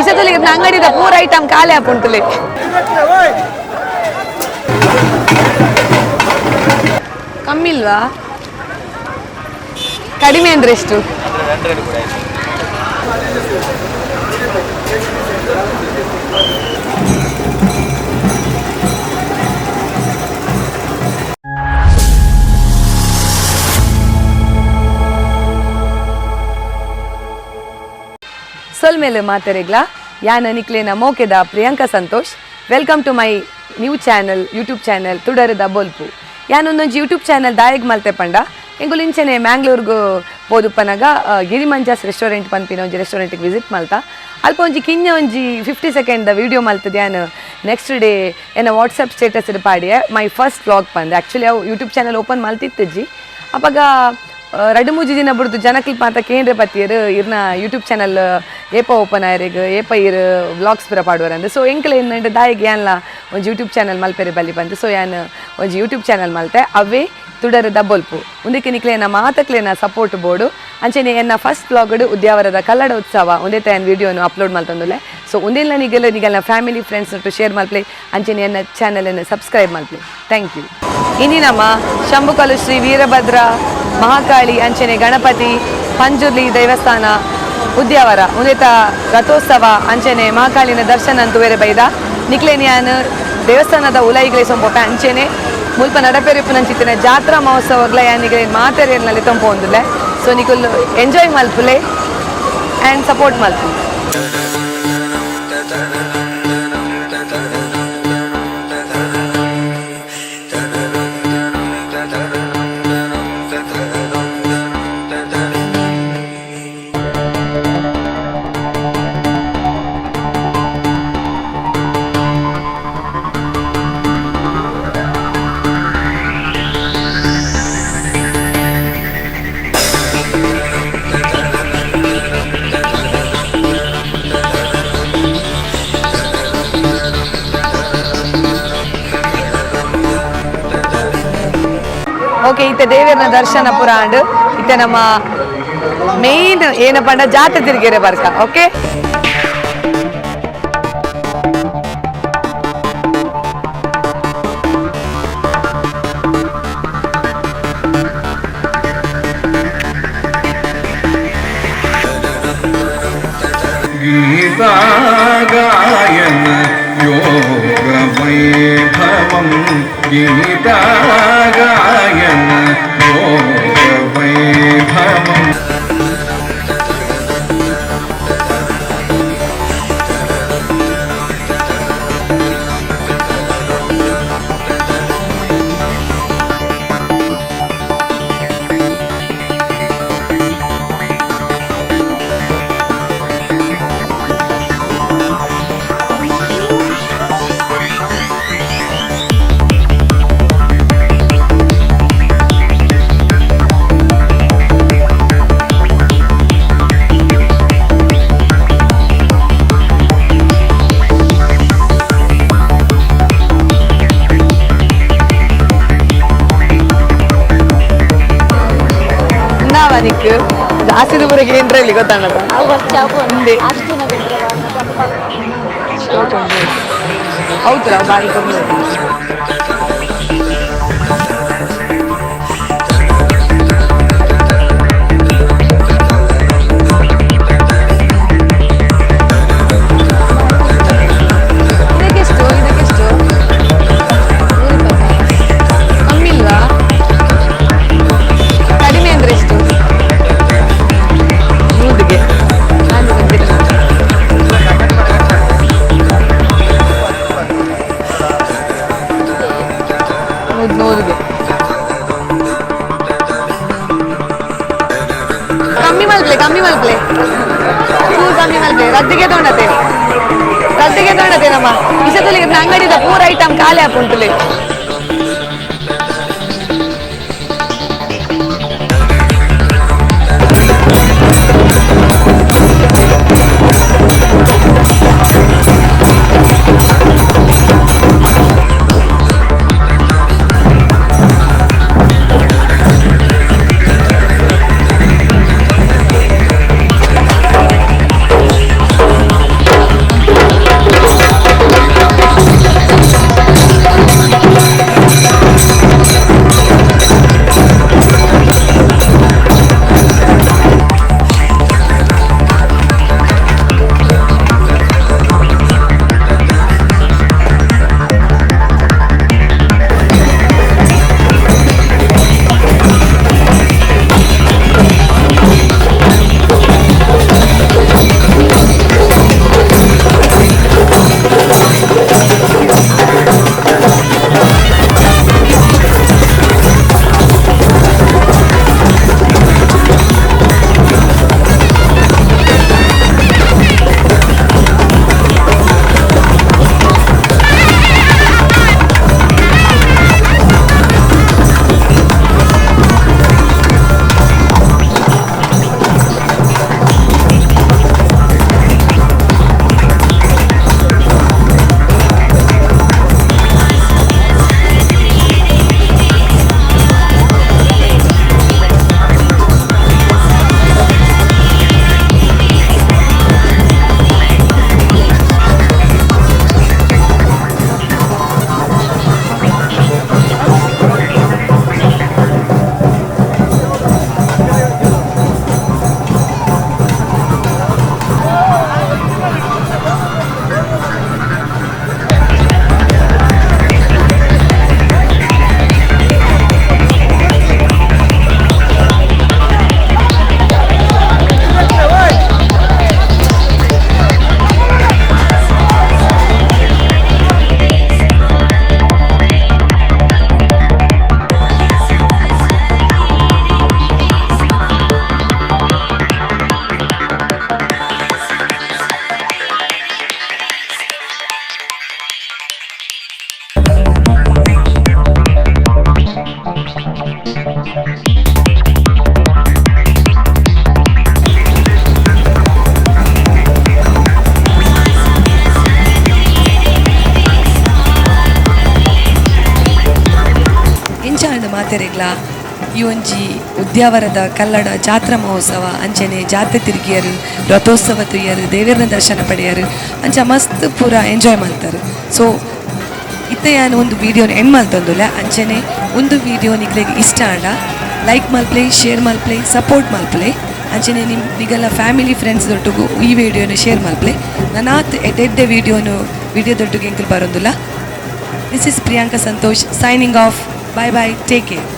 ಇಸದಲ್ಲಿ ಅಂಗಡಿದ ಪೂರ ಐಟಮ್ ಖಾಲಿ ಆಪುಂಟುಲೆ ಕಮ್ಮಿ ಇಲ್ವಾ ಕಡಿಮೆ ಅಂದ್ರೆ ಎಷ್ಟು ಸೊಲ್ ಮೇಲೆ ಮಾತಾರೆಗ್ಲಾ ಯಾನ ನಿಕ್ಲೇನ ಮೋಕೆದ Priyanka Santosh welcome to my new channel YouTube channel ತುಡರದ ಬೊಲ್ಪು ಯಾನೊಂದೊಂಜಿ ಯೂಟ್ಯೂಬ್ ಚಾನಲ್ ದಾಯಗ್ ಮಲ್ತೆ ಪಂಡ ಎಂಗುಲು ಇಂಚನೆ ಮ್ಯಾಂಗ್ಳೂರ್ಗು ಪೋದುಪ್ಪನಾಗ ಗಿರಿಮಂಜಾಸ್ ರೆಸ್ಟೋರೆಂಟ್ ಪನ್ಪಿನ ಒಂಜಿ ರೆಸ್ಟೋರೆಂಟ್ಗೆ ವಿಸಿಟ್ ಮಲ್ತ ಅಲ್ಪ ಒಂಜಿ ಕಿಂಜ ಒಂಜಿ 50 ಸೆಕೆಂಡ್ ವಿಡಿಯೋ ಮಲ್ತದೆ ಯಾನು ನೆಕ್ಸ್ಟ್ ಡೇ ಏನ ವಾಟ್ಸಪ್ ಸ್ಟೇಟಸ್ ಪಾಡಿಯೆ ಮೈ ಫಸ್ಟ್ ವ್ಲಾಗ್ ಪಂದೆ ಆ್ಯಕ್ಚುಲಿ ಅವು ಯೂಟ್ಯೂಬ್ ಚಾನಲ್ ಓಪನ್ ಮಲ್ತಿತ್ತಜ್ಜಿ ಅವಾಗ 2-3 ದಿನ ಬಿಡ್ದು ಜನಕ್ಲಿ ಮಾತ ಕೇಂದ್ರ ಪತ್ತಿಯರು ಇರ್ನ ಯೂಟ್ಯೂಬ್ ಚಾನಲ್ ಏಪ ಓಪನ್ ಆಯ್ರಿಗೆ ಏಪ ಇರು ವ್ಲಾಗ್ಸ್ ಪೂರ ಪಾಡುವರ ಅಂದೆ ಸೊ ಎಂಕ್ಲೆ ಏನಂటే ದಾಯಿಗೆ ಯಾನ್ಲ ಒಂಜಿ ಯೂಟ್ಯೂಬ್ ಚಾನಲ್ ಮಲ್ಪೆರೆ ಬಲ್ಲಿ ಬಂದು ಸೊ ಯಾನು ಒಂಜಿ ಯೂಟ್ಯೂಬ್ ಚಾನಲ್ ಮಲ್ತೆ ಅವೇ ತುಡರದ ಬೊಲ್ಪು ಉಂದಕ್ಕೆ ನಿಕ್ಲೇನ ಮಾತಕ್ಲೇನ ಸಪೋರ್ಟ್ ಬೋರ್ಡು ಅಂಚೆನೆ ಎನ್ನ ಫಸ್ಟ್ ವ್ಲಾಗ್ಡು ಉದ್ಯಾವರದ ಕಲ್ಲಡ ಉತ್ಸವ ಒಂದೇ ತಯನ್ ವಿಡಿಯೋನು ಅಪ್ಲೋಡ್ ಮಲ್ತಂದುಲೆ ಸೊ ಒಂದಿಲ್ಲ ನಿಗೆಲ್ಲ ಫ್ಯಾಮಿಲಿ ಫ್ರೆಂಡ್ಸ್ ಒಟ್ಟು ಶೇರ್ ಮಲ್ಪ್ಲೆ ಅಂಚೆನೆ ಎನ್ನ ಚಾನಲನ್ನು ಸಬ್ಸ್ಕ್ರೈಬ್ ಮಲ್ಪ್ಲೆ ಥ್ಯಾಂಕ್ ಯು ಇನ್ನಿನಮ್ಮ ಶಂಭುಕಲು ಶ್ರೀ ವೀರಭದ್ರ ಮಹಾಕಾಳಿ ಅಂಚನೆ ಗಣಪತಿ ಪಂಜುರ್ಲಿ ದೇವಸ್ಥಾನ ಉದ್ಯಾವರ ಉಂದೇತ ರಥೋತ್ಸವ ಅಂಚನೆ ಮಹಾಕಾಳಿನ ದರ್ಶನ ಅಂತೂ ಬೇರೆ ಬೈದ ನಿಕ್ಲೇನಿಯಾನ್ ದೇವಸ್ಥಾನದ ಉಲೈಗ್ಲೆ ಸೊಂಪೊಟ್ಟ ಅಂಚೆನೆ ಮುಲ್ಪ ನಡಪೆರಿಪು ನಂಚಿತ್ತಿನ ಜಾತ್ರಾ ಮಹೋತ್ಸವಗಳ ಯಾನಿಗೆ ಮಾತೆರೆಯಲ್ಲಿ ತಂಪು ಒಂದಿಲ್ಲ ಸೊ ನಿಕುಲ್ ಎಂಜಾಯ್ ಮಲ್ಪುಲೆ ಆ್ಯಂಡ್ ಸಪೋರ್ಟ್ ಮಲ್ಪು ಓಕೆ ಇತ್ತೆ ದೇವರನ ದರ್ಶನ ಪುರಾಂಡ್ ಇತ್ತೆ ನಮ್ಮ ಮೇನ್ ಏನಪ್ಪ ಅಂಡ ಜಾತ್ರೆ ತಿರುಗೇರೆ ಬರ್ಕ ಓಕೆ ಗೀತಾ ಗಾಯನ ಯೋಗ ವೈಭವಂ ಗೀತಾ ಗಾಯನ ಯೋಗ ವೈಭವಂ ಜಾಸ್ತಿ ದೂರಕ್ಕೆ ಏನ್ರ ಇಲ್ಲಿ ಗೊತ್ತಾಗದ ಹೌದಾ ಬಾರಿ ಕಮ್ಮಿ ಕಮ್ಮಿ ಮಲ್ಪಲೆ ರದ್ದಿಗೆ ತೊಂಡತೆ ನಮ್ಮ ಇಸದಲ್ಲಿ ಅಂಗಡಿದ ಪೂರ ಐಟಮ್ ಖಾಲಿ ಆಪುಂಟುಲೆ ನಿಕ್ಲ ಈ ಒಂಜಿ ಉದ್ಯಾವರದ ಕಲ್ಲಡ ಜಾತ್ರಾ ಮಹೋತ್ಸವ ಅಂಚನೆ ಜಾತ್ರೆ ತಿರುಗಿಯರು ರಥೋತ್ಸವ ತುಯ್ಯರು ದೇವರನ ದರ್ಶನ ಪಡೆಯರು ಅಂಚ ಮಸ್ತ್ ಪೂರ ಎಂಜಾಯ್ ಮಾಡ್ತಾರೆ. ಸೊ ಇತ್ತೆ ನಾನು ಒಂದು ವಿಡಿಯೋನ ಎಂಡ್ ಮಲ್ತೊಂದುಲ್ಲ ಅಂಚನೆ ಒಂದು ವಿಡಿಯೋ ನಿಕ್ಲೆಗೆ ಇಷ್ಟ ಆಂಡ ಲೈಕ್ ಮಲ್ಪ್ಲೆ, ಶೇರ್ ಮಲ್ಪ್ಲೆ, ಸಪೋರ್ಟ್ ಮಲ್ಪ್ಲೆ. ಅಂಚನೆ ನಿಮಗೆಲ್ಲ ಫ್ಯಾಮಿಲಿ ಫ್ರೆಂಡ್ಸ್ ದೊಟ್ಟಿಗೂ ಈ ವಿಡಿಯೋನ ಶೇರ್ ಮಲ್ಪ್ಲೆ. ನಾನಾತ್ ಎಡ್ಡೆ ವಿಡಿಯೋ ದೊಟ್ಟಿಗೆ ಎಂಕಲ್ ಬರೋದಿಲ್ಲ. This is Priyanka Santosh signing off. Bye bye, take care.